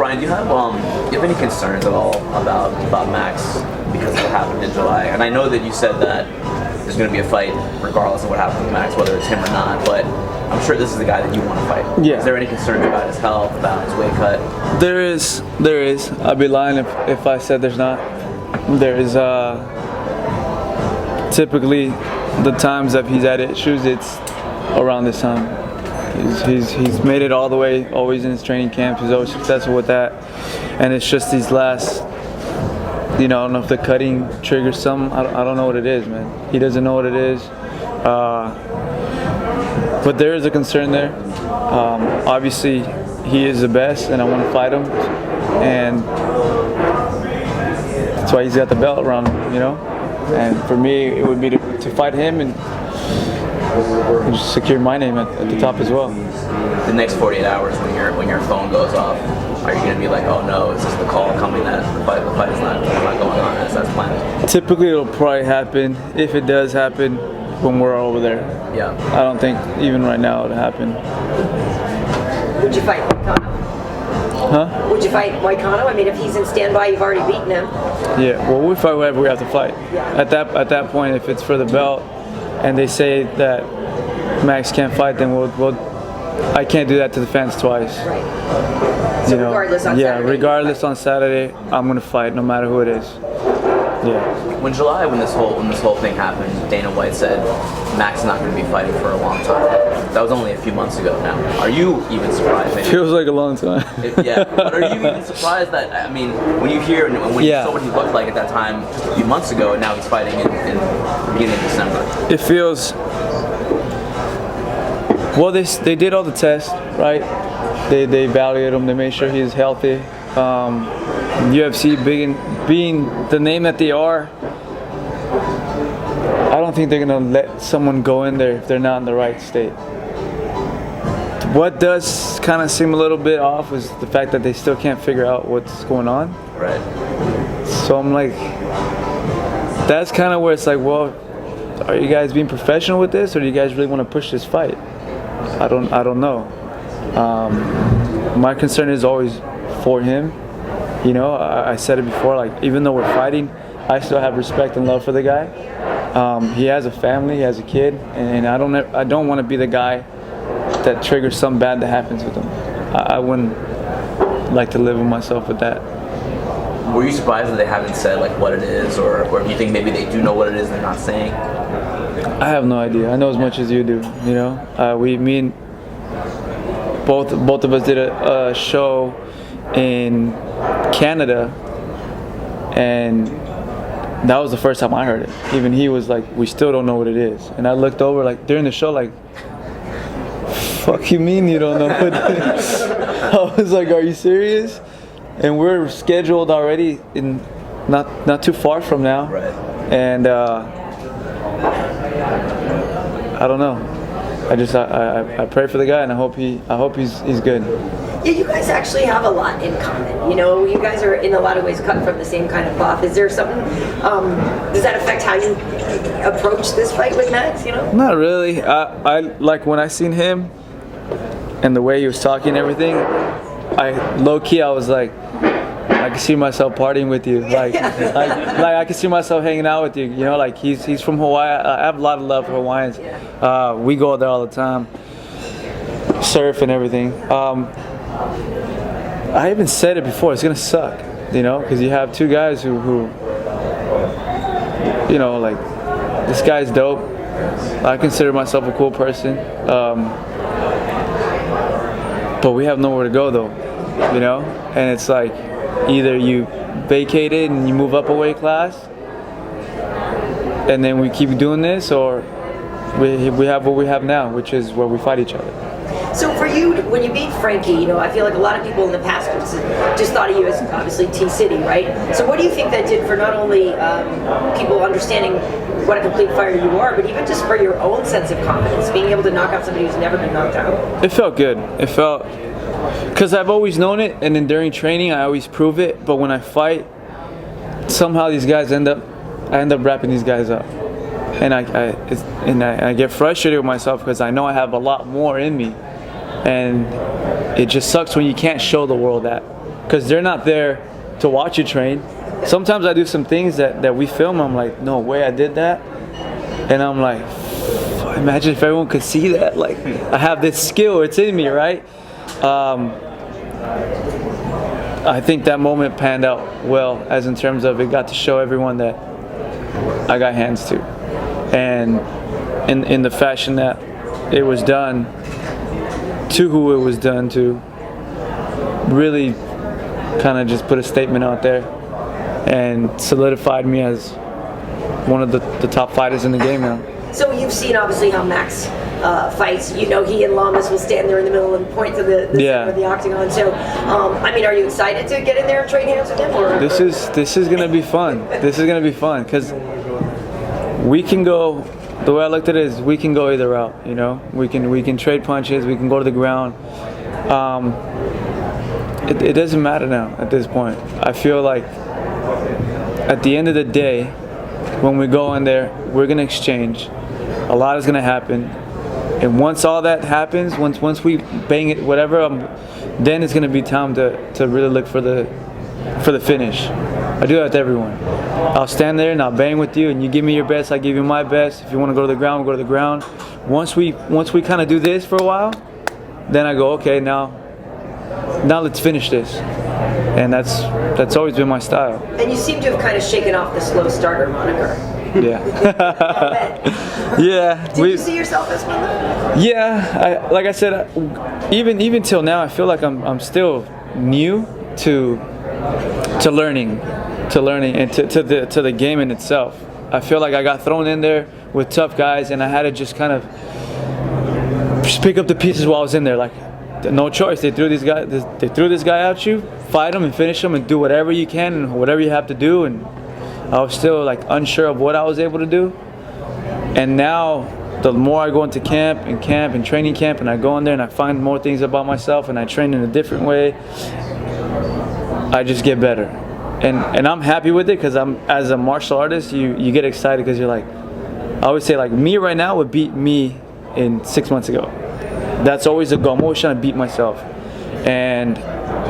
Brian, do you have any concerns at all about Max because of what happened in July? And I know that you said that there's going to be a fight regardless of what happens with Max, whether it's him or not. But I'm sure this is the guy that you want to fight. Yeah. Is there any concerns about his health, about his weight cut? There is. I'd be lying if I said there's not. There is. Typically, the times that he's had issues, it's around this time. He's made it all the way, always in his training camp. He's always successful with that, and it's just these last. I don't know if the cutting triggers something. I don't know what it is, man. He doesn't know what it is. But there is a concern there. Obviously, he is the best, and I want to fight him. And that's why he's got the belt around him, And for me, it would be to fight him and just secure my name at the top as well. The next 48 hours, when your phone goes off, are you going to be like, oh no, is this the call coming that the fight is not going on as that's planned? Typically, it'll probably happen, if it does happen, when we're over there. Yeah. I don't think even right now it'll happen. Would you fight Moicano? Huh? Would you fight Moicano? I mean, if he's in standby, you've already beaten him. Yeah, well, we fight whoever we have to fight. Yeah. At that point, if it's for the belt, and they say that Max can't fight, then I can't do that to the fans twice. Right. So regardless on Saturday. Yeah, regardless on Saturday, I'm gonna fight no matter who it is. Yeah. When this whole thing happened, Dana White said Max is not going to be fighting for a long time. That was only a few months ago now. Are you even surprised? Maybe? Feels like a long time. Yeah, but are you even surprised that, I mean, when you hear and when you saw what he looked like at that time a few months ago, and now he's fighting in the beginning of December? It feels, well, they did all the tests, right? They evaluated him, they made sure he's healthy. UFC being the name that they are, I don't think they're going to let someone go in there if they're not in the right state. What does kind of seem a little bit off is the fact that they still can't figure out what's going on. Right. So I'm like, that's kind of where it's like, well, are you guys being professional with this, or do you guys really want to push this fight? I don't know. My concern is always for him. I said it before, like, even though we're fighting, I still have respect and love for the guy. He has a family, he has a kid, and I don't want to be the guy that triggers something bad that happens with him. I wouldn't like to live with myself with that. Were you surprised that they haven't said like what it is, or do you think maybe they do know what it is and they're not saying? I have no idea. I know as much as you do. Both of us did a show in Canada, and that was the first time I heard it. Even he was like, we still don't know what it is. And I looked over like during the show like, fuck you mean you don't know what it is? I was like, are you serious? And we're scheduled already in not too far from now. Right. And I don't know. I pray for the guy, and I hope he's good. Yeah, you guys actually have a lot in common. You guys are in a lot of ways cut from the same kind of cloth. Is there something? Does that affect how you approach this fight with Max? Not really. I like when I seen him and the way he was talking and everything. Low key, I was like, I can see myself partying with you. Like I can see myself hanging out with you. Like he's from Hawaii. I have a lot of love for Hawaiians. We go there all the time, surf and everything. I even said it before. It's gonna suck, because you have two guys who like this guy's dope. I consider myself a cool person, but we have nowhere to go though, and it's like either you vacate it and you move up a weight class, and then we keep doing this, or we have what we have now, which is where we fight each other. So for you, when you beat Frankie, I feel like a lot of people in the past just thought of you as obviously T-City, right? So what do you think that did for not only people understanding what a complete fighter you are, but even just for your own sense of confidence, being able to knock out somebody who's never been knocked out? It felt good. It felt, because I've always known it, and then during training I always prove it, but when I fight, somehow these guys I end up wrapping these guys up. And I get frustrated with myself because I know I have a lot more in me. And it just sucks when you can't show the world that. because they're not there to watch you train. Sometimes I do some things that we film. I'm like, no way, I did that, and I'm like, imagine if everyone could see that. Like, I have this skill, it's in me, right? I think that moment panned out well, as in terms of it got to show everyone that I got hands to, and in the fashion that it was done, to who it was done to, really kind of just put a statement out there and solidified me as one of the top fighters in the game now. So you've seen obviously how Max fights. You know, he and Lamas will stand there in the middle and point to the center of the octagon. So, I mean, are you excited to get in there and trade hands with him? Or? This is gonna be fun. This is gonna be fun because we can go. The way I looked at it is we can go either route. You know, we can trade punches. We can go to the ground. It doesn't matter now at this point. I feel like at the end of the day, when we go in there, we're gonna exchange. A lot is gonna happen, and once all that happens, once we bang it, whatever, then it's gonna be time to really look for the finish. I do that to everyone. I'll stand there and I'll bang with you, and you give me your best, I give you my best. If you want to go to the ground, we'll go to the ground. Once we kind of do this for a while, then I go, okay, now let's finish this. And that's always been my style. And you seem to have kind of shaken off the slow starter moniker. Yeah. Yeah. Did you see yourself as one? Yeah. Like I said, even till now, I feel like I'm still new to learning, and to the game in itself. I feel like I got thrown in there with tough guys, and I had to just kind of just pick up the pieces while I was in there. Like, no choice. They threw this guy at you. Fight him and finish him and do whatever you can and whatever you have to do. And I was still like unsure of what I was able to do. And now, the more I go into camp and training camp, and I go in there and I find more things about myself and I train in a different way, I just get better. And I'm happy with it because as a martial artist, you get excited because you're like, I always say like, me right now would beat me in 6 months ago. That's always the goal. I'm always trying to beat myself. And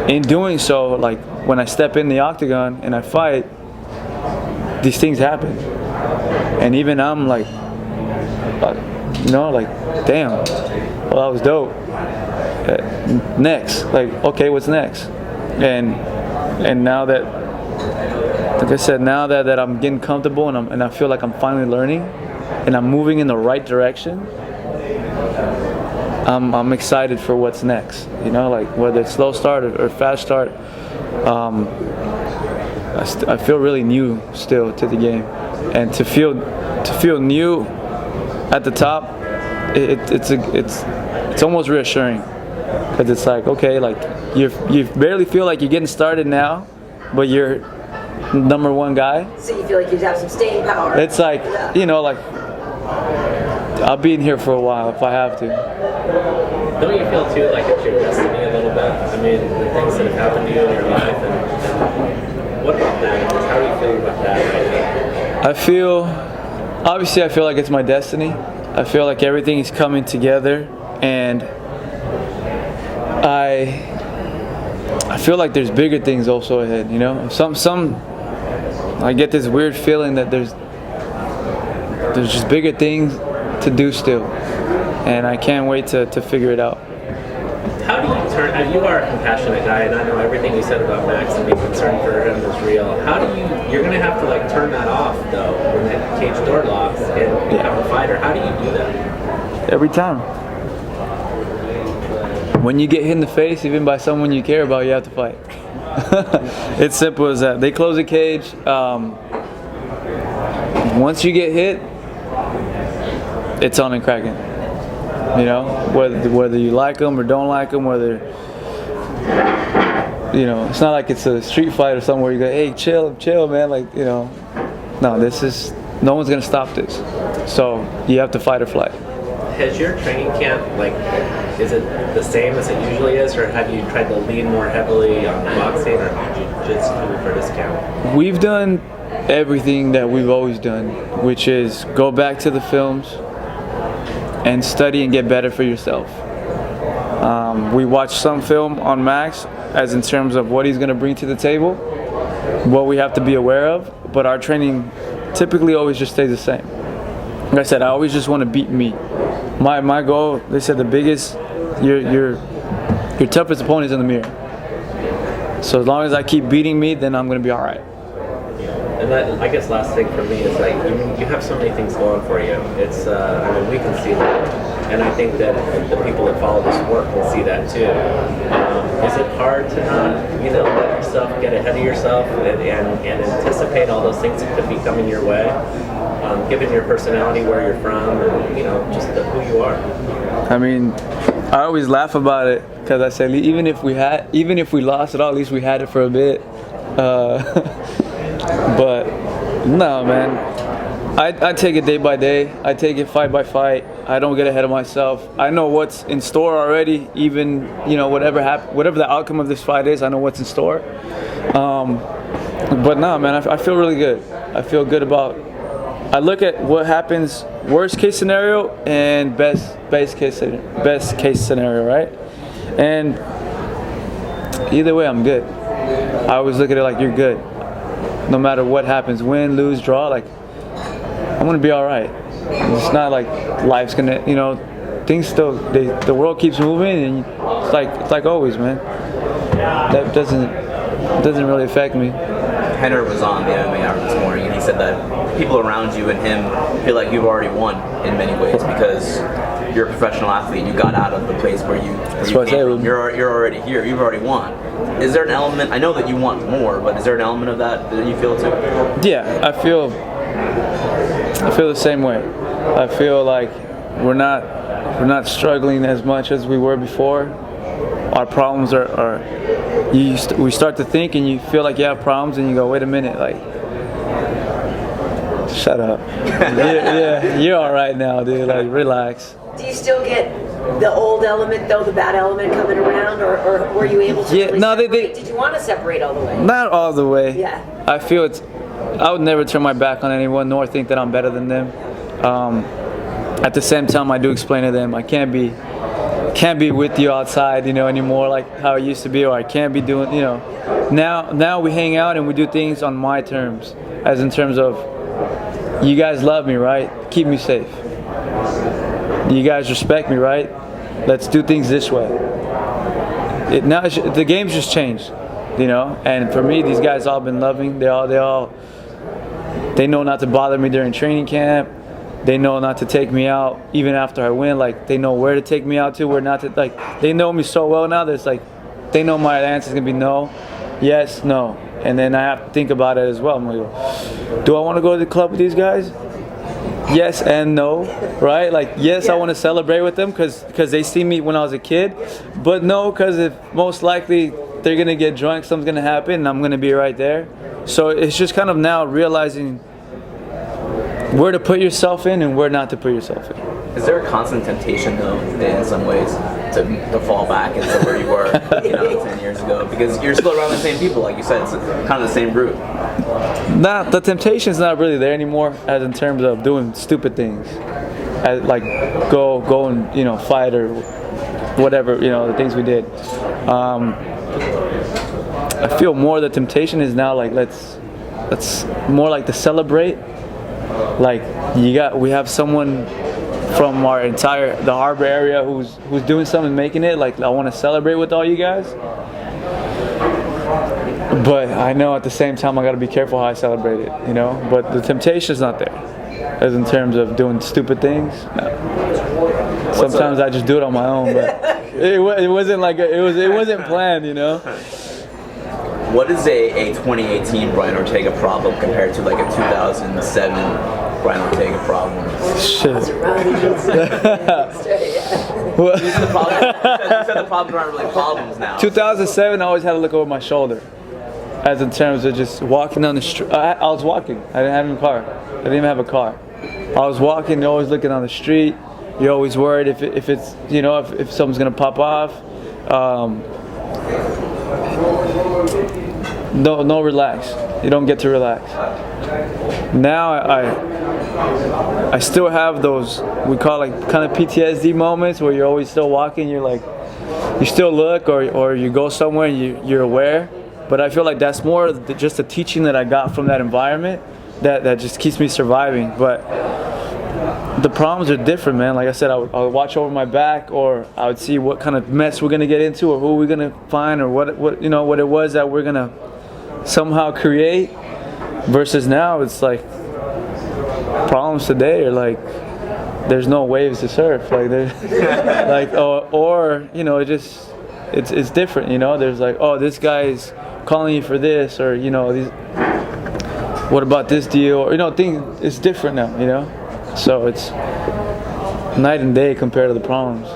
in doing so, like when I step in the octagon and I fight, these things happen. And even I'm like, damn, well, that was dope. Next, like, okay, what's next? And now that, like I said, now that I'm getting comfortable and I feel like I'm finally learning and I'm moving in the right direction, I'm excited for what's next. You know, like whether it's slow start or fast start, I feel really new still to the game, and to feel new at the top, it's almost reassuring because it's like, okay, like you barely feel like you're getting started now, but you're #1 guy. So you feel like you'd have some staying power. It's like, you know, like I'll be in here for a while if I have to. Don't you feel too like it's your destiny a little bit? I mean, the things that have happened to you in your life, and what about that? How do you feel about that? I feel like it's my destiny. I feel like everything is coming together, and I feel like there's bigger things also ahead. You know, I get this weird feeling that there's just bigger things to do still, and I can't wait to figure it out. How do you turn? You are a compassionate guy, and I know everything you said about Max and being concerned for him is real. How do you're going to have to like turn that off though when that cage door locks and become a fighter? How do you do that? Every time. When you get hit in the face, even by someone you care about, you have to fight. It's simple as that. They close the cage. Once you get hit, it's on and cracking. You know, whether you like them or don't like them, whether, you know, it's not like it's a street fight or somewhere you go, hey, chill, man, like, you know. No, no one's gonna stop this. So you have to fight or flight. Has your training camp, like, is it the same as it usually is, or have you tried to lean more heavily on boxing or jiu-jitsu for this camp? We've done everything that we've always done, which is go back to the films and study and get better for yourself. We watch some film on Max as in terms of what he's going to bring to the table, what we have to be aware of, but our training typically always just stays the same. Like I said, I always just want to beat me. My goal, they said the biggest, your toughest opponent is in the mirror. So as long as I keep beating me, then I'm going to be all right. And that, I guess, last thing for me is like you have so many things going for you. It's, I mean, we can see that, and I think that the people that follow this sport can see that too. Is it hard to not, let yourself get ahead of yourself and anticipate all those things that could be coming your way, given your personality, where you're from, and just who you are? I mean, I always laugh about it because I say even if we lost it all, at least we had it for a bit. But no, man, I take it day by day. I take it fight by fight. I don't get ahead of myself. I know what's in store already. Even whatever the outcome of this fight is, I know what's in store. But no, man, I feel really good. I feel good about. I look at what happens, worst case scenario and best case scenario, right? And either way, I'm good. I always look at it like you're good. No matter what happens, win, lose, draw, like I'm gonna be all right. It's not like life's gonna, things still. The world keeps moving, and it's like always, man. That doesn't really affect me. Henner was on the MMA Hour this morning, and he said that people around you and him feel like you've already won in many ways because you're a professional athlete. You got out of the place where you came from. You're already here. You've already won. Is there an element? I know that you want more, but is there an element of that you feel too? Yeah, I feel the same way. I feel like we're not struggling as much as we were before. Our problems we start to think and you feel like you have problems and you go, wait a minute, like, shut up. yeah, you're all right now, dude. Like, relax. Do you still get the old element, though, the bad element coming around, or were you able to separate? Did you want to separate all the way? Not all the way. Yeah. I feel I would never turn my back on anyone, nor think that I'm better than them. At the same time, I do explain to them I can't be with you outside, anymore like how it used to be, or I can't be doing, Now we hang out and we do things on my terms, as in terms of, you guys love me, right? Keep me safe. You guys respect me, right? Let's do things this way. The game's just changed, And for me, these guys all been loving. They know not to bother me during training camp. They know not to take me out even after I win. Like, they know where to take me out to, where not to. Like, they know me so well now that it's like, they know my answer is gonna be no, yes, no, and then I have to think about it as well. I'm like, do I want to go to the club with these guys? Yes and no, right? Like, yes, I want to celebrate with them because they see me when I was a kid, but no, because if most likely they're gonna get drunk, something's gonna happen, and I'm gonna be right there. So it's just kind of now realizing where to put yourself in and where not to put yourself in. Is there a constant temptation, though, in some ways, to fall back into where you were, 10 years ago? Because you're still around the same people, like you said, it's kind of the same group. The temptation's not really there anymore, as in terms of doing stupid things, like go and fight or whatever, the things we did. I feel more the temptation is now like let's more like to celebrate. Like we have someone from the harbor area who's doing something, making it. Like, I want to celebrate with all you guys. But I know at the same time I got to be careful how I celebrate it, But the temptation's not there, as in terms of doing stupid things. No. Sometimes I just do it on my own, but it wasn't like it wasn't planned, What is a 2018 Brian Ortega problem compared to like a 2007 Brian Ortega problem? Shit. You said the problems aren't really problems now. 2007, I always had to look over my shoulder, as in terms of just walking down the street. I was walking. I didn't have a car. I didn't even have a car. I was walking. You're always looking on the street. You're always worried if it's if something's gonna pop off. No, relax. You don't get to relax. Now I still have those, we call like kind of PTSD moments where you're always still walking. You're like, you still look or you go somewhere and you're aware. But I feel like that's more just the teaching that I got from that environment that just keeps me surviving. But the problems are different, man. Like I said, I would watch over my back, or I would see what kind of mess we're gonna get into, or who we're gonna find, or what it was that we're gonna somehow create. Versus now, it's like problems today are like there's no waves to surf, like there's like or it's different, There's like, oh, this guy's calling you for this, or what about this deal, or it's different now, So it's night and day compared to the problems,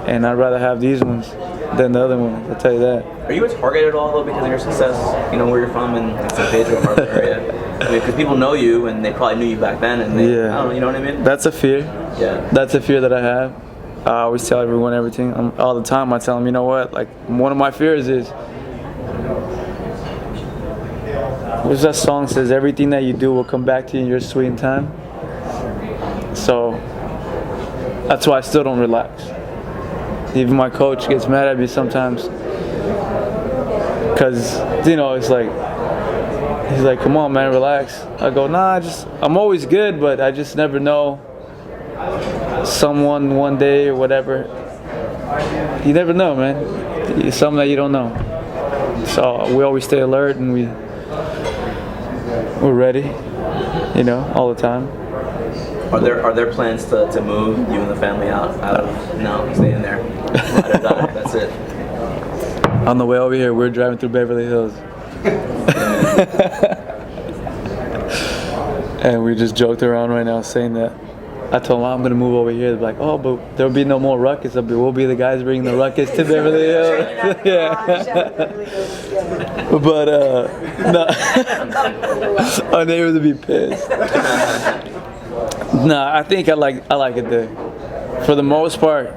and I'd rather have these ones than the other ones. I'll tell you that. Are you a target at all though because of your success? Where you're from in San Pedro, Marvel area. Because people know you and they probably knew you back then, and they, I don't know, you know what I mean? That's a fear. Yeah. That's a fear that I have. I always tell everyone everything. All the time I tell them, you know what? Like, one of my fears is, what's that song says? Everything that you do will come back to you in your sweet time. So that's why I still don't relax. Even my coach gets mad at me sometimes because it's like he's like, come on, man, relax. I go, nah, I'm always good, but I just never know. Someone one day or whatever, you never know, man. It's something that you don't know. So we always stay alert and we're ready, all the time. Are there plans to move you and the family out of no, stay in there. Ride or die, that's it. On the way over here, we're driving through Beverly Hills. And we just joked around right now saying that. I told them I'm going to move over here. They're like, oh, but there'll be no more ruckus. We'll be the guys bringing the ruckus to Beverly Hills. Yeah. But, no. Our neighbors would be pissed. No, I think I like it there. For the most part,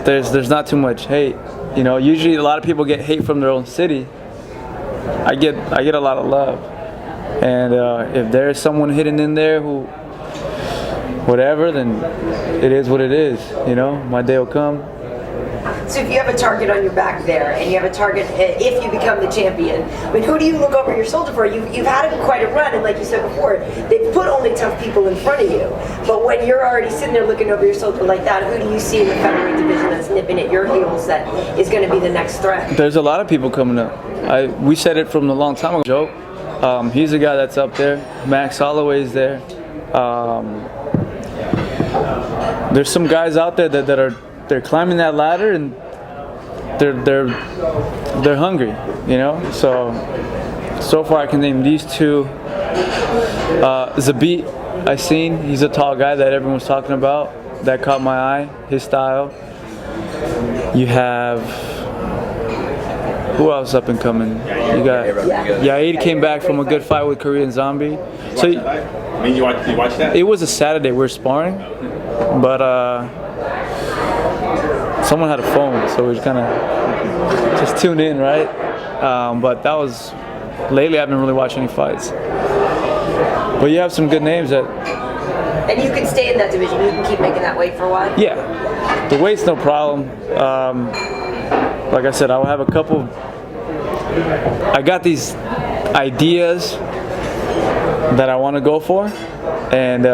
there's not too much hate. Usually a lot of people get hate from their own city. I get a lot of love. And if there is someone hidden in there who whatever, then it is what it is, my day will come. So if you have a target on your back there, and you have a target if you become the champion, who do you look over your shoulder for? You've had quite a run, and like you said before, they've put only tough people in front of you. But when you're already sitting there looking over your shoulder like that, who do you see in the featherweight division that's nipping at your heels that is going to be the next threat? There's a lot of people coming up. We said it from a long time ago. Joe, he's the guy that's up there. Max Holloway's there. There's some guys out there they're climbing that ladder and they're hungry, So far I can name these two. Zabit, I seen. He's a tall guy that everyone's talking about. That caught my eye. His style. You have who else up and coming? You got Yair came back from a good fight with Korean Zombie. So you watch that? It was a Saturday. We were sparring, but someone had a phone, so we kind of just tuned in, right? But that was lately. I haven't really watched any fights, but you have some good names that. And you can stay in that division. You can keep making that weight for a while. Yeah, the weight's no problem. Like I said, I'll have a couple. I got these ideas that I want to go for, and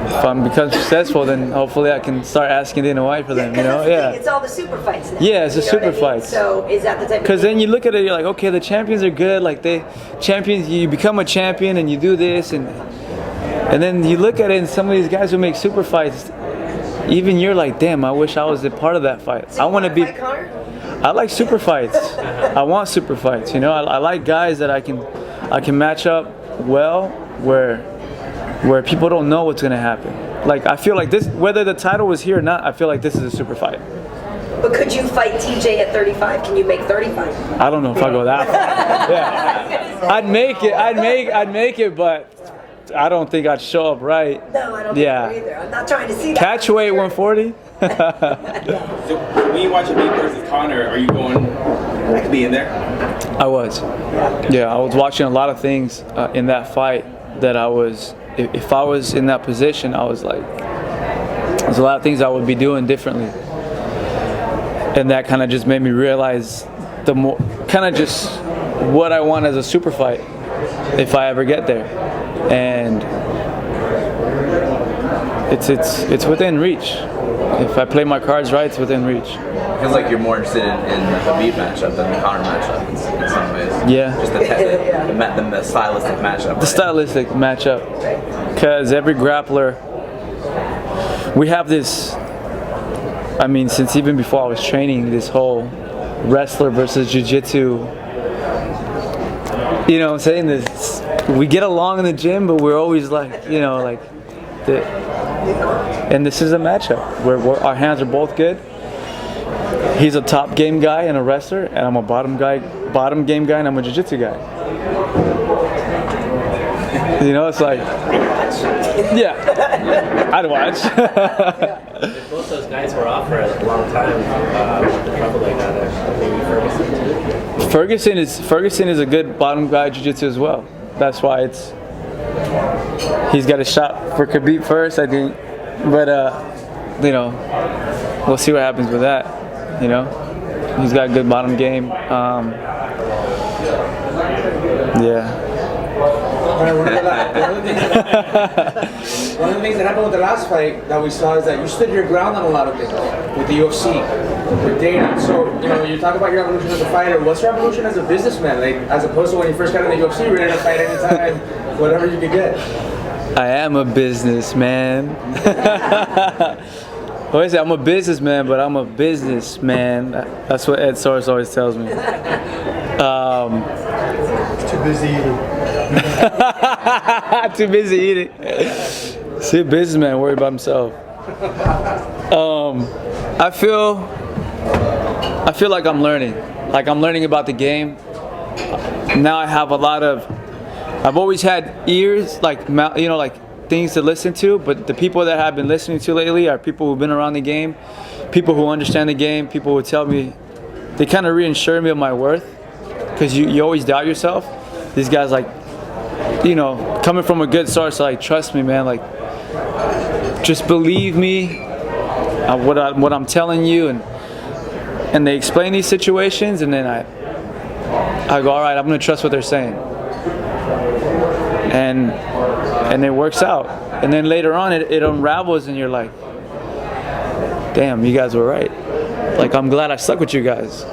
if I'm become successful, then hopefully I can start asking Dana White for them. Yeah. It's all the super fights now. Yeah, it's the super fights. So is that the type? Because then you look at it, you're like, okay, the champions are good. Like you become a champion and you do this, and then you look at it, and some of these guys who make super fights, even you're like, damn, I wish I was a part of that fight. So I want to be. I like super fights. I want super fights. I like guys that I can match up well where people don't know what's gonna happen. Like I feel like this, whether the title was here or not, I feel like this is a super fight. But could you fight TJ at 35? Can you make 35? I don't know if I go that far. Yeah, I'd make it, but I don't think I'd show up right. No, I don't think so either. I'm not trying to see that. Catch weight 140. So when you watch Embiid versus Conor, are you going to be in there? I was. Yeah, I was watching a lot of things in that fight that I was. If I was in that position, I was like, There's a lot of things I would be doing differently, and that kind of just made me realize the more kind of just what I want as a super fight if I ever get there, and it's within reach. If I play my cards right, it's within reach. It feels like you're more interested in the Khabib matchup than the Conor matchup in some ways. Yeah. Just the stylistic matchup. The stylistic matchup, because every grappler, we have this. I mean, since even before I was training, this whole wrestler versus jiu-jitsu. You know what I'm saying? This, we get along in the gym, but we're always like, and this is a matchup where our hands are both good. He's a top game guy and a wrestler, and I'm a bottom game guy, and I'm a jiu-jitsu guy. You know, it's like, yeah, I'd watch. If both those guys were off for a long time, the trouble they got maybe Ferguson too. Ferguson is a good bottom guy jiu-jitsu as well. That's why he's got a shot for Khabib first, I think. But we'll see what happens with that. You know, he's got a good bottom game. Yeah. One of the things that happened with the last fight that we saw is that you stood your ground on a lot of things with the UFC, with Dana. So, you talk about your evolution as a fighter. What's your evolution as a businessman? Like, as opposed to when you first got in the UFC, you were ready to fight anytime, whatever you could get. I am a businessman. I'm a businessman, but I'm a businessman. That's what Ed Source always tells me. Too busy eating. Too busy eating. See, a businessman worried about himself. I feel like I'm learning. Like I'm learning about the game. Now I have I've always had ears, like things to listen to, but the people that I've been listening to lately are people who've been around the game, people who understand the game, people who tell me, they kind of reassure me of my worth, because you always doubt yourself. These guys, like, coming from a good source, like, trust me, man, like, just believe me, what I'm telling you, and they explain these situations, and then I go, all right, I'm gonna trust what they're saying, and it works out, and then later on it unravels, and you're like, damn, you guys were right. Like, I'm glad I stuck with you guys,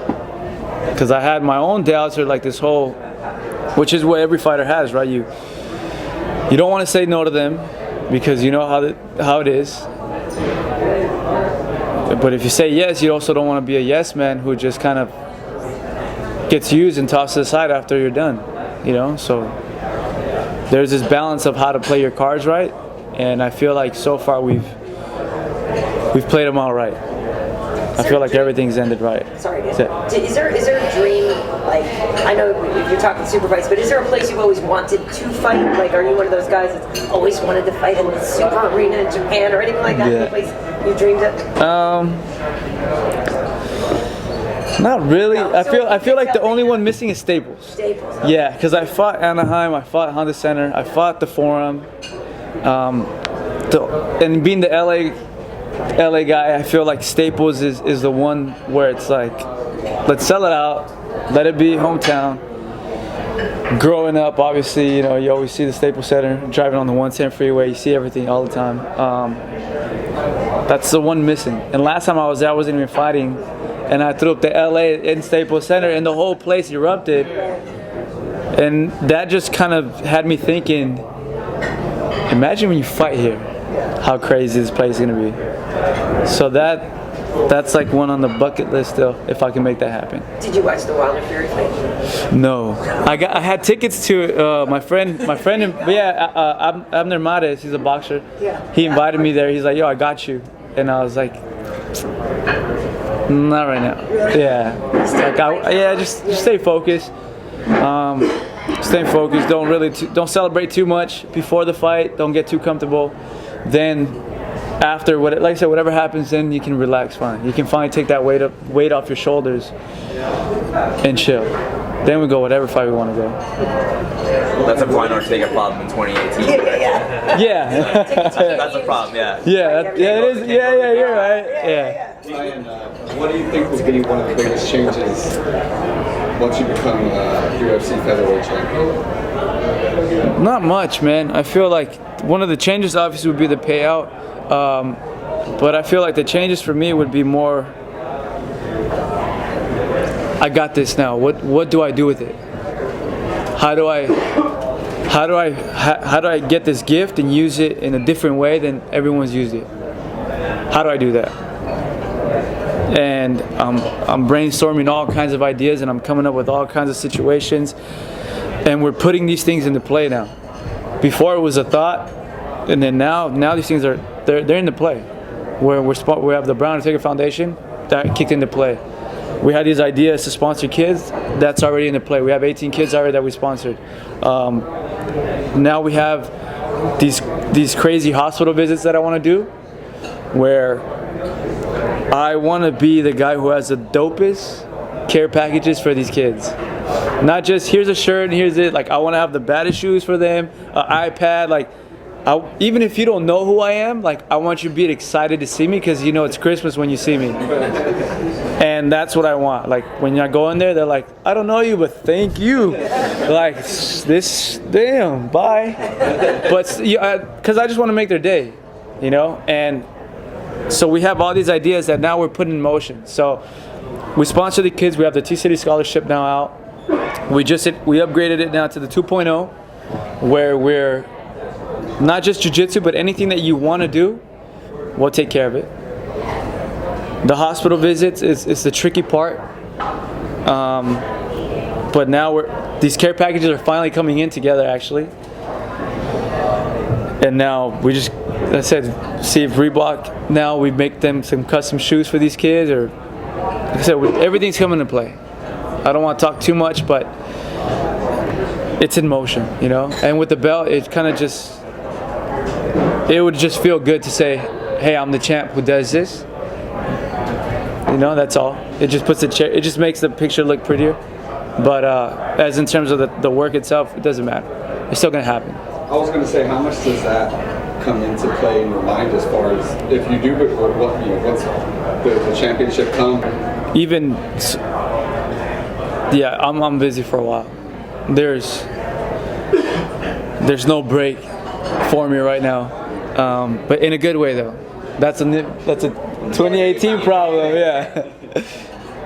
because I had my own doubts, or like this whole, which is what every fighter has, right? You don't want to say no to them because you know how it is. But if you say yes, you also don't want to be a yes man who just kind of gets used and tossed aside after you're done. So there's this balance of how to play your cards right, and I feel like so far we've played them all right. I feel like everything's ended right. Sorry, is there a dream, like, I know you're talking super fights, but is there a place you've always wanted to fight? Like, are you one of those guys that's always wanted to fight in the super arena in Japan or anything like that? Yeah. Any place you dreamed of? Not really. No, I feel like the only one missing is Staples. Staples. Okay. Yeah, because I fought Anaheim, I fought Honda Center, I fought the Forum, and being the LA guy, I feel like Staples is the one where it's like, let's sell it out, let it be hometown. Growing up, obviously, you always see the Staples Center, driving on the 110 freeway, you see everything all the time. That's the one missing. And last time I was there, I wasn't even fighting, and I threw up the LA in Staples Center, and the whole place erupted. And that just kind of had me thinking, imagine when you fight here, how crazy this place is gonna be. So that's like one on the bucket list still, if I can make that happen. Did you watch the Wilder Fury fight? No, I had tickets to it. My friend, Abner Mares, he's a boxer. Yeah. He invited me there. He's like, yo, I got you, and I was like, not right now. Yeah, like just stay focused. Stay focused. Don't celebrate too much before the fight. Don't get too comfortable. Then after what, like I said, whatever happens, then you can relax fine. You can finally take that weight off your shoulders and chill. Then we go whatever fight we want to go. That's a Brian Ortega problem in 2018. Yeah. That's a problem. Yeah. Yeah, it is. Yeah, you're right. Yeah. Ryan, what do you think will be one of the biggest changes once you become UFC featherweight champion? Not much, man. I feel like one of the changes obviously would be the payout, but I feel like the changes for me would be more, I got this now. What do I do with it? How do I get this gift and use it in a different way than everyone's used it? How do I do that? And I'm brainstorming all kinds of ideas, and I'm coming up with all kinds of situations, and we're putting these things into play now. Before it was a thought, and then now these things they're into play. We have the Brown Ortega Foundation that kicked into play. We had these ideas to sponsor kids. That's already into play. We have 18 kids already that we sponsored. Now we have these crazy hospital visits that I want to do, where I want to be the guy who has the dopest care packages for these kids. Not just here's a shirt and here's it. Like, I want to have the baddest shoes for them, an iPad. Like, even if you don't know who I am, like, I want you to be excited to see me, because you know it's Christmas when you see me. And that's what I want. Like, when I go in there, they're like, I don't know you, but thank you. Like, this, damn, bye. But because I just want to make their day, you know. And so we have all these ideas that now we're putting in motion. So we sponsor the kids. We have the T-City Scholarship now out. We upgraded it now to the 2.0, where we're not just jiu-jitsu, but anything that you want to do, we'll take care of it. The hospital visits is the tricky part. But now these care packages are finally coming in together, actually. And now we just, like I said, see if Reebok, now we make them some custom shoes for these kids, or like I said, everything's coming into play. I don't want to talk too much, but it's in motion, you know. And with the belt, it kind of just, it would just feel good to say, hey, I'm the champ who does this. You know, that's all. It just puts it just makes the picture look prettier. But as in terms of the work itself, it doesn't matter. It's still gonna happen. I was going to say, how much does that come into play in your mind as far as if you do, once the championship come? Even, yeah, I'm busy for a while. There's no break for me right now, but in a good way though. That's a 2018 problem. Yeah,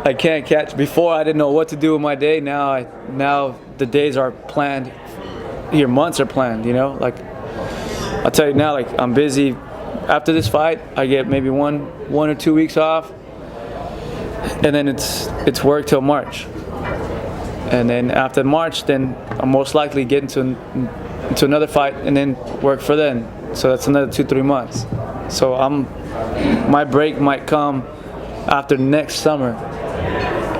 I can't catch. Before I didn't know what to do with my day. Now the days are planned. Your months are planned. You know, like I'll tell you now. Like, I'm busy. After this fight, I get maybe one or 2 weeks off, and then it's work till March. And then after March, then I'll most likely get into another fight and then work for then. So that's another 2-3 months. So my break might come after next summer.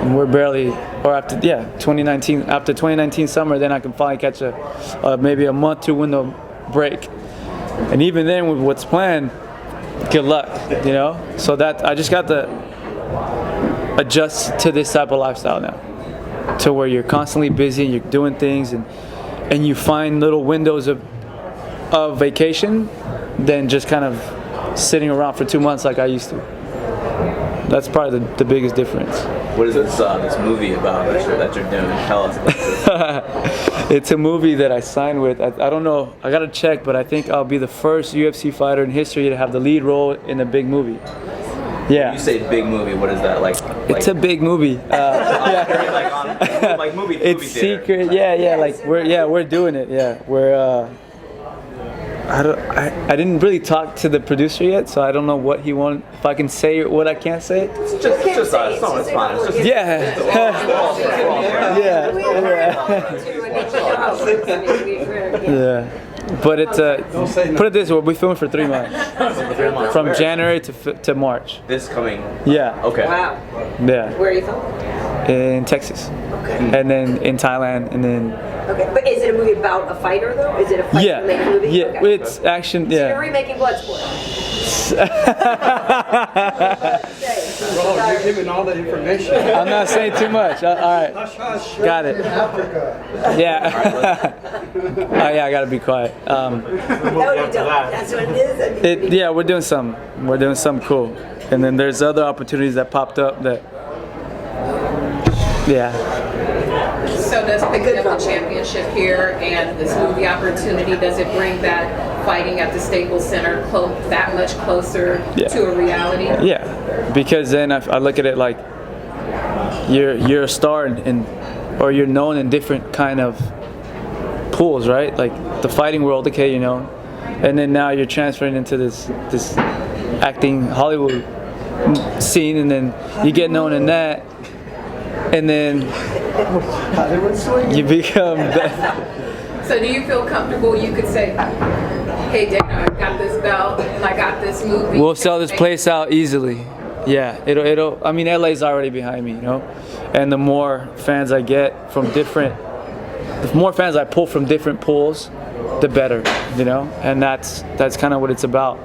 And we're barely, or after 2019. After 2019 summer, then I can finally catch maybe a month to window break. And even then, with what's planned, good luck, you know. So that I just got to adjust to this type of lifestyle now, to where you're constantly busy and you're doing things, and you find little windows of vacation than just kind of sitting around for 2 months like I used to. That's probably the biggest difference. What is this movie about that you're doing? Tell us about this. It's a movie that I signed with. I don't know. I gotta check, but I think I'll be the first UFC fighter in history to have the lead role in a big movie. Yeah. When you say big movie, what is that like? It's a big movie. Like movie it's theater. secret. Yeah. Like we're doing it. Yeah, we're. I didn't really talk to the producer yet, so I don't know what he wants. If I can say what I can't say. It's just us. No, it's fine. It's just, yeah. Yeah. But it's put it this way: we'll be filming for 3 months, from January to March. This coming. Yeah. Okay. Wow. Yeah. Where are you from? In Texas. Okay. And then in Thailand, and then. Okay, but is it a movie about a fighter though? Is it a fight-related movie? Yeah, Okay. it's action. So Yeah. you're remaking Bloodsport. Bro, you're giving all the information. I'm not saying too much. All right. Got it. Yeah. Oh yeah, I gotta be quiet. That would be dope. That's what it is. Yeah, we're doing something. We're doing something cool. And then there's other opportunities that popped up that, yeah. So does picking up the championship here and this movie opportunity, does it bring that fighting at the Staples Center that much closer to a reality? Yeah, because then I look at it like you're a star or you're known in different kind of pools, right? Like the fighting world, okay, you know, and then now you're transferring into this acting Hollywood scene, and then you get known in that, and then you become So do you feel comfortable you could say, hey Dana, I got this belt and I got this movie? we'll sell this place out easily. Yeah, it'll I mean, LA's already behind me, you know, and the more fans I get from the more fans I pull from different pools, the better, you know, and that's kind of what it's about.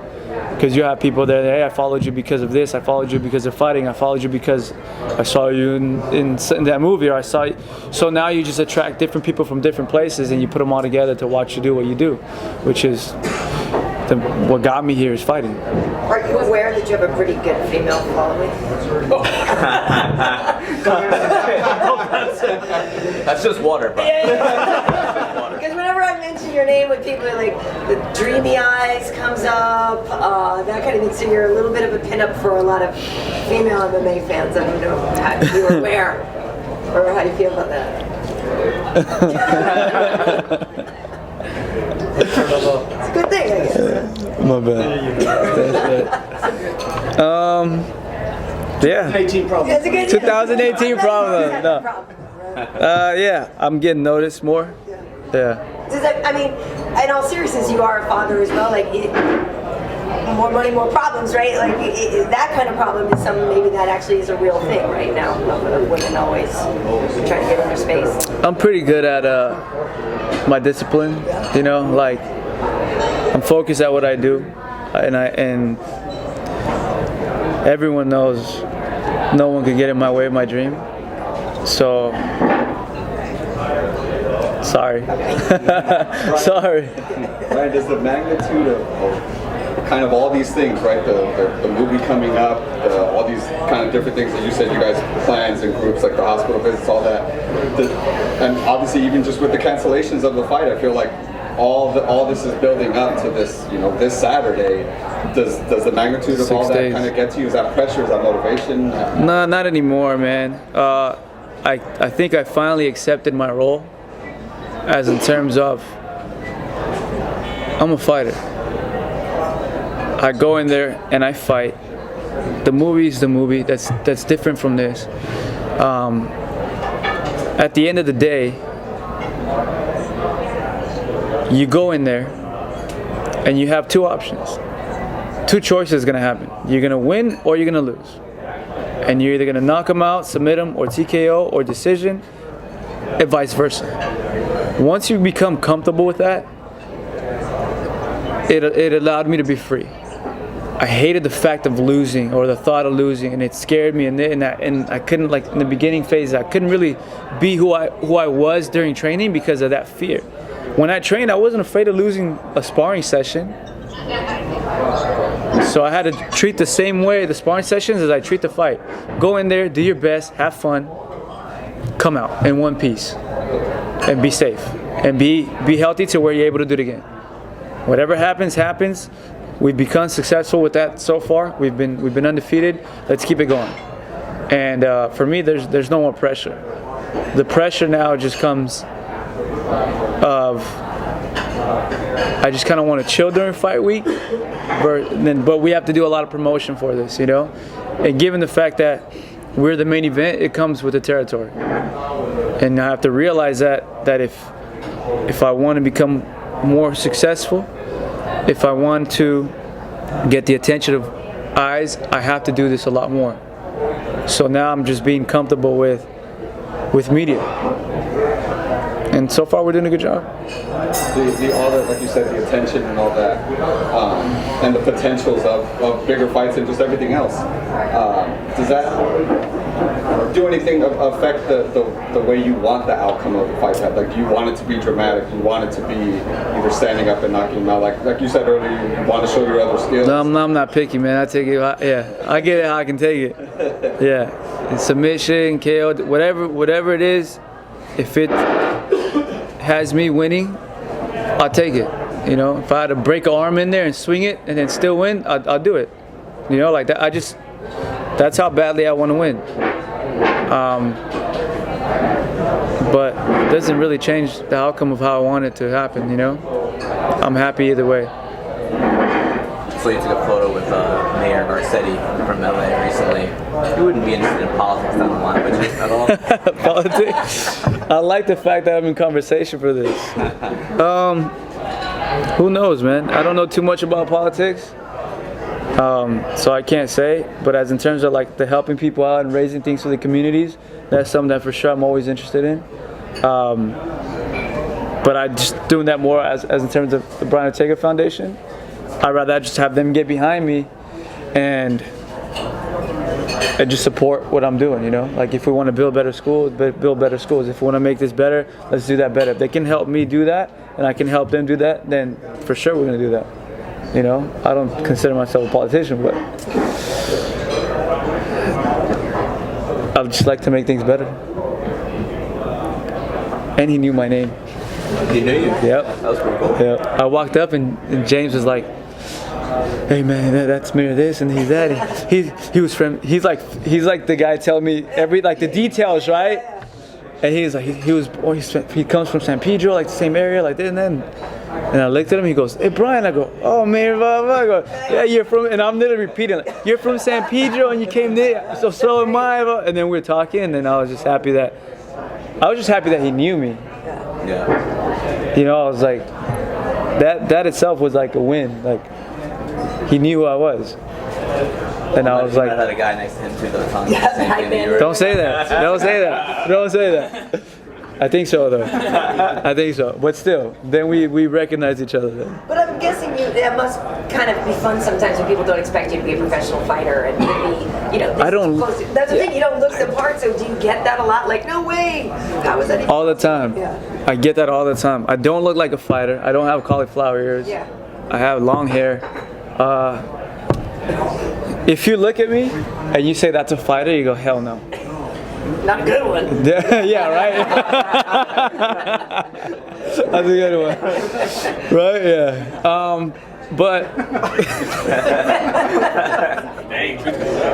Because you have people there, hey, I followed you because of this, I followed you because of fighting, I followed you because I saw you in that movie, or I saw you. So now you just attract different people from different places and you put them all together to watch you do what you do, which is what got me here is fighting. Are you aware that you have a pretty good female following? That's just water, bro. Because whenever I mention your name with people, like the dreamy eyes comes up, that kind of thing. So you're a little bit of a pinup for a lot of female MMA fans. I don't know how you're aware or how you feel about that. It's a good thing, I guess. My bad. Yeah. 18 problem. That's a good 2018 problem. No. Problem, right? Yeah, I'm getting noticed more. Yeah. Does that, I mean, in all seriousness, you are a father as well. Like, more money, more problems, right? Like, that kind of problem is something maybe that actually is a real thing right now. Women always trying to get in their space. I'm pretty good at my discipline. You know, like I'm focused at what I do, and everyone knows no one can get in my way of my dream. So. Sorry. Sorry. Ryan, does the magnitude of kind of all these things, right? The movie coming up, all these kind of different things that you said, you guys plans and groups like the hospital visits, all that, and obviously even just with the cancellations of the fight, I feel like all this is building up to this, you know, this Saturday. Does the magnitude of all that kind of get to you? Is that pressure? Is that motivation? No, not anymore, man. I think I finally accepted my role. As in terms of, I'm a fighter. I go in there and I fight. The movie's the movie. That's different from this. At the end of the day, you go in there and you have two options. Two choices gonna happen. You're gonna win or you're gonna lose. And you're either gonna knock them out, submit them, or TKO, or decision, and vice versa. Once you become comfortable with that, it allowed me to be free. I hated the fact of losing or the thought of losing, and it scared me. And I couldn't, like in the beginning phase, I couldn't really be who I was during training because of that fear. When I trained, I wasn't afraid of losing a sparring session. So I had to treat the same way the sparring sessions as I treat the fight. Go in there, do your best, have fun, come out in one piece. And be safe, and be healthy to where you're able to do it again. Whatever happens, happens. We've become successful with that so far. We've been undefeated. Let's keep it going. And for me, there's no more pressure. The pressure now just comes of I just kind of want to chill during fight week, but we have to do a lot of promotion for this, you know. And given the fact that we're the main event, it comes with the territory. And I have to realize that if I want to become more successful, if I want to get the attention of eyes, I have to do this a lot more. So now I'm just being comfortable with media. And so far, we're doing a good job. All that, like you said, the attention and all that, and the potentials of bigger fights and just everything else. Does that do anything affect the way you want the outcome of the fight? Like, do you want it to be dramatic? You want it to be either standing up and knocking them out? Like you said earlier, you want to show your other skills. No, I'm not picky, man. I take it. Yeah, I get it how I can take it. Yeah, and submission, KO, whatever it is, if it has me winning, I'll take it. You know, if I had to break an arm in there and swing it and then still win, I'll do it. You know, like that. That's how badly I want to win. But it doesn't really change the outcome of how I want it to happen. You know, I'm happy either way. So you took a photo with Mayor Garcetti from LA recently. You wouldn't be interested in politics down the line, would you, at all? Politics? I like the fact that I'm in conversation for this. Who knows, man? I don't know too much about politics, so I can't say. But as in terms of like the helping people out and raising things for the communities, that's something that for sure I'm always interested in. But I just doing that more as in terms of the Brian Ortega Foundation. I'd rather just have them get behind me and just support what I'm doing, you know? Like if we want to build better schools, build better schools. If we want to make this better, let's do that better. If they can help me do that and I can help them do that, then for sure we're going to do that. You know? I don't consider myself a politician, but I would just like to make things better. And he knew my name. He knew you? Yep. That was pretty cool. Yep. I walked up and James was like, "Hey man, that's Mayor this and he's that." He was from. He's like the guy telling me the details, right? And he's like he comes from San Pedro, like the same area, like this and then. And I looked at him. He goes, "Hey Brian," I go, "Oh Mayor, blah blah." I go, "Yeah, you're from," and I'm literally repeating, like, "You're from San Pedro and you came there, so am I." And then we were talking, and then I was just happy that he knew me. Yeah. You know, I was like, that itself was like a win. Like, he knew who I was. And I was like, I had a guy next to him too that was telling me Yeah, the same I thing that you bet. were. don't say that. Don't say that. Don't say that. I think so, though. I think so. But still, then we recognize each other then. But I'm guessing that must kind of be fun sometimes when people don't expect you to be a professional fighter and maybe, you know, I don't- that's the thing, you don't look the part, so do you get that a lot? Like, no way! How was that even? All the time. Yeah. I get that all the time. I don't look like a fighter. I don't have cauliflower ears. Yeah. I have long hair. If you look at me and you say that's a fighter, you go, hell no. Not a good one. Yeah, right? That's a good one. Right, yeah. But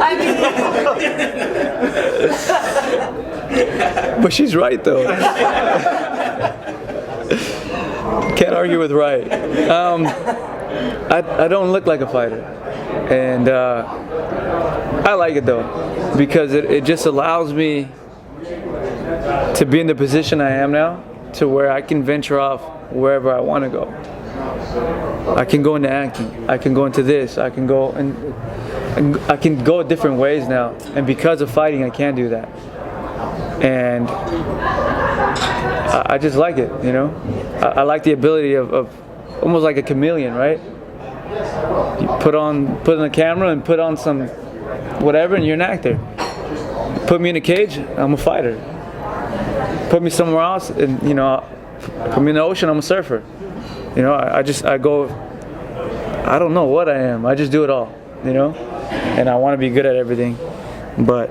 I mean, but she's right though. Can't argue with right. I don't look like a fighter, and I like it though because it just allows me to be in the position I am now, to where I can venture off wherever I want to go. I can go into acting. I can go into this. I can go and I can go different ways now, and because of fighting, I can do that. And I just like it, you know. I like the ability of almost like a chameleon, right? You put on a camera and put on some whatever, and you're an actor. Put me in a cage, I'm a fighter. Put me somewhere else, and you know, put me in the ocean, I'm a surfer. You know, I go. I don't know what I am. I just do it all, you know. And I want to be good at everything, but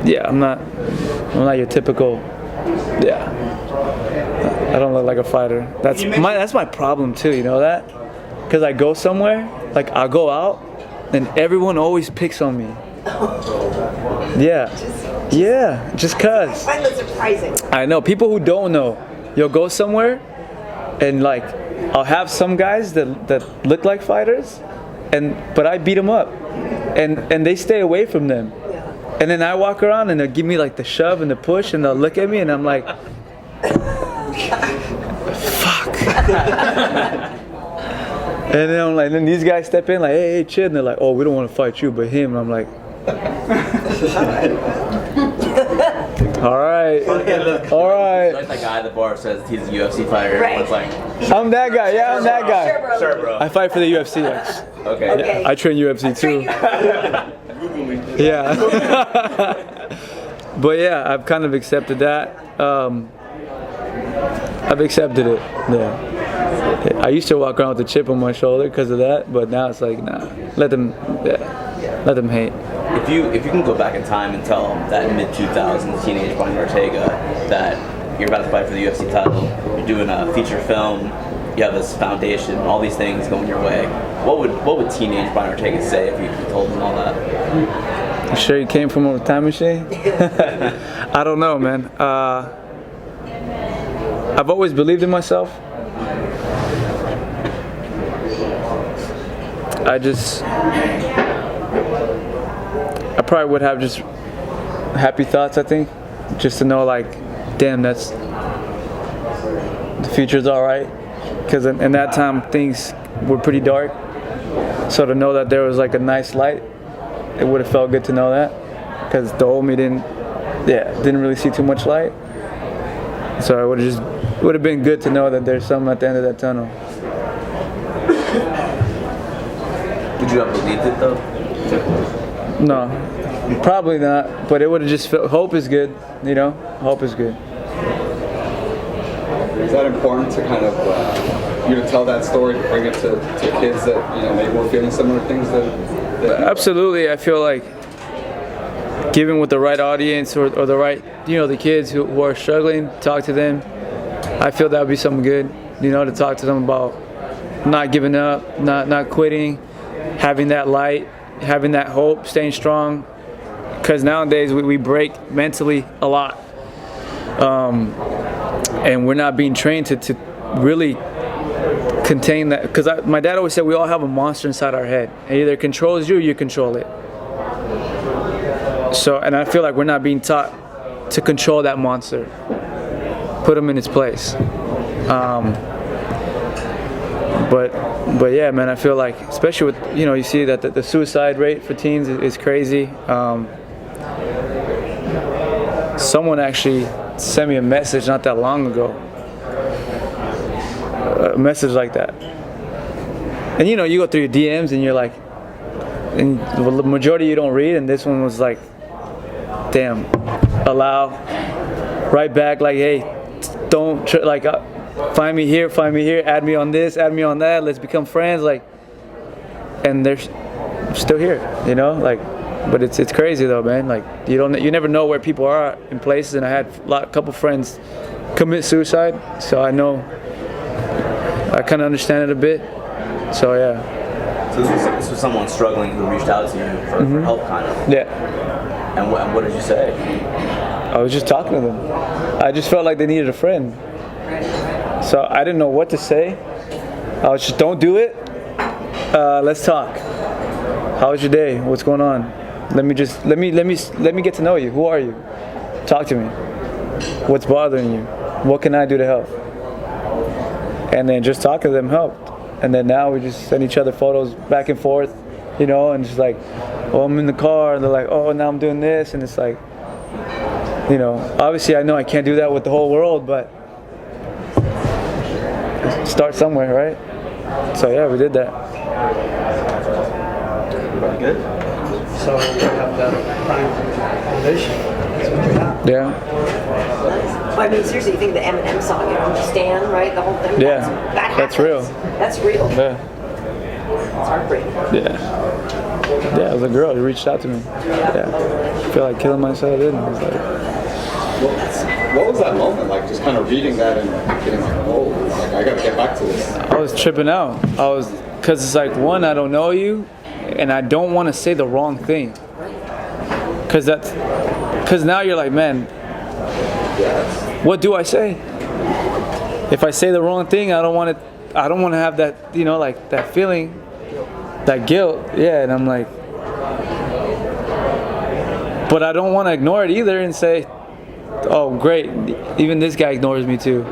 yeah, I'm not your typical. Yeah, I don't look like a fighter. That's my problem too. You know that? Because I go somewhere, like I'll go out, and everyone always picks on me. Yeah, just cause. I find that surprising. I know people who don't know. You'll go somewhere, and like I'll have some guys that look like fighters, but I beat them up, and they stay away from them. And then I walk around and they'll give me like the shove and the push, and they'll look at me and I'm like, fuck. And then I'm like, then these guys step in like, hey, Chid, and they're like, oh, we don't want to fight you, but him. And I'm like, all right. Like that guy at the bar says he's a UFC fighter. Right. Everyone's like, I'm that guy. Yeah, I'm that guy. Sure, bro. sure, bro. I fight for the UFC. Like, Okay. Okay. I train UFC too. Yeah. But yeah, I've kind of accepted that. I've accepted it. Yeah. I used to walk around with a chip on my shoulder because of that, but now it's like, nah. Let them hate. If you can go back in time and tell that mid 2000s teenage Brian Ortega that you're about to fight for the UFC title, you're doing a feature film, you have this foundation, all these things going your way, what would teenage Brian Ortega say if you told him all that? You sure you came from a time machine? I don't know, man. I've always believed in myself. I probably would have just happy thoughts, I think. Just to know, like, damn, the future's all right. Because in that time, things were pretty dark. So to know that there was, like, a nice light, it would have felt good to know that. Because the old me didn't really see too much light. So it would have been good to know that there's something at the end of that tunnel. Would you have believed it though? No, probably not. But it would have just felt. Hope is good, you know. Hope is good. Is that important to kind of you to tell that story, to bring it to kids that maybe were feeling similar things that Absolutely, I feel like given with the right audience or the right, the kids who are struggling, talk to them. I feel that would be something good, to talk to them about not giving up, not quitting, having that light, having that hope, staying strong. Because nowadays we break mentally a lot, and we're not being trained to really contain that. Because my dad always said we all have a monster inside our head. It either controls you or you control it. So, and I feel like we're not being taught to control that monster, put him in its place. But yeah, man, I feel like, especially with, you see that the suicide rate for teens is crazy. Someone actually sent me a message not that long ago, a message like that. And you go through your DMs and you're like, and the majority you don't read, and this one was like, damn, allow, right back, like, hey, don't, find me here, add me on this, add me on that, let's become friends, like, and they're still here, but it's crazy though, man, like, you never know where people are in places, and I had a couple friends commit suicide, so I know, I kind of understand it a bit, so yeah. So this was someone struggling who reached out to you for help, kind of. Yeah. And what did you say? I was just talking to them. I just felt like they needed a friend. So I didn't know what to say. I was just, don't do it. Let's talk. How was your day? What's going on? Let me get to know you. Who are you? Talk to me. What's bothering you? What can I do to help? And then just talking to them helped. And then now we just send each other photos back and forth, and just like, oh, I'm in the car, and they're like, oh, now I'm doing this, and it's like, obviously I know I can't do that with the whole world, but start somewhere, right? So yeah, we did that. Good. So you have that prime foundation. That's what you have. Yeah. Well, I mean, seriously, you think the Eminem song, Stan, right? The whole thing. Yeah. That's real. That's real. Yeah. It's heartbreaking. Yeah. Yeah, it was a girl who reached out to me. Yeah. I feel like killing myself, didn't I? Was like, what was that moment like? Just kind of reading that and getting like, oh, like, I gotta get back to this. I was tripping out. Because it's like, one, I don't know you, and I don't want to say the wrong thing. Because now you're like, man, what do I say? If I say the wrong thing, I don't want to have that, like that feeling, that guilt. Yeah, and I'm like, but I don't want to ignore it either and say, oh, great, even this guy ignores me too.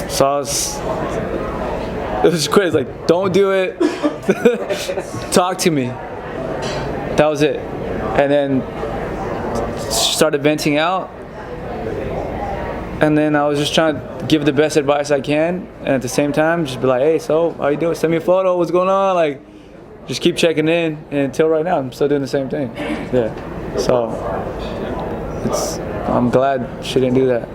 So it was crazy. Like, don't do it. Talk to me. That was it. And then started venting out. And then I was just trying to give the best advice I can, and at the same time, just be like, hey, so how you doing? Send me a photo. What's going on? Like, just keep checking in. And until right now, I'm still doing the same thing. Yeah. So I'm glad she didn't do that.